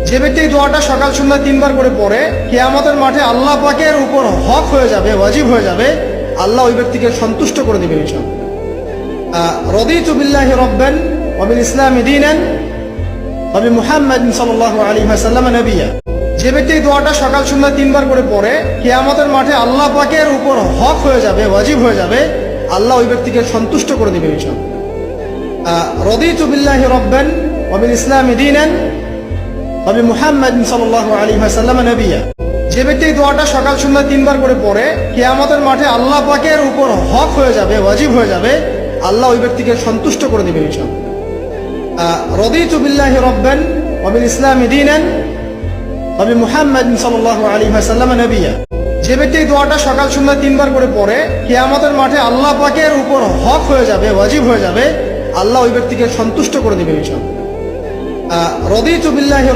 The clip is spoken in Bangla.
যে ব্যক্তি এই দোয়াটা সকাল সন্ধ্যা 3 বার করে পড়ে, কিয়ামতের মাঠে আল্লাহ পাকের উপর হক হয়ে যাবে, ওয়াজিব হয়ে যাবে, আল্লাহ ওই ব্যক্তিকে সন্তুষ্ট করে দিবেন ইনশাআল্লাহ। রাদিতু বিল্লাহি রাব্বান ওয়া বিল ইসলামি দীনান ওয়া বি মুহাম্মাদিন সাল্লাল্লাহু আলাইহি ওয়াসাল্লাম নবিয়্যা। যে ব্যক্তি এই দোয়াটা সকাল সন্ধ্যা 3 বার করে পড়ে, কিয়ামতের মাঠে আল্লাহ পাকের উপর হক হয়ে যাবে, ওয়াজিব হয়ে যাবে, আল্লাহ ওই ব্যক্তিকে সন্তুষ্ট করে দিবেন ইনশাআল্লাহ। রাদিতু বিল্লাহি রাব্বান ওয়া বিল ইসলামি দীনান ওয়া বি মুহাম্মাদিন সাল্লাল্লাহু আলাইহি ওয়াসাল্লাম নবিয়্যা। যে ব্যক্তি এই দোয়াটা সকাল সন্ধ্যা 3 বার করে পড়ে, কিয়ামতের মাঠে আল্লাহ পাকের উপর হক হয়ে যাবে, ওয়াজিব হয়ে যাবে, আল্লাহ ওই ব্যক্তিকে সন্তুষ্ট করে দিবেন ইনশাআল্লাহ। রাদিতু বিল্লাহি রাব্বান ওয়া বিল ইসলামি দীনান ওয়া বি মুহাম্মাদিন সাল্লাল্লাহু আলাইহি ওয়াসাল্লাম নবিয়্যা। যে ব্যক্তি এই দোয়াটা সকাল সন্ধ্যা 3 বার করে পড়ে, কিয়ামতের মাঠে আল্লাহ পাকের উপর হক হয়ে যাবে, ওয়াজিব হয়ে যাবে, আল্লাহ ওই ব্যক্তিকে সন্তুষ্ট করে দিবেন ইনশাআল্লাহ। রাদিতু বিল্লাহি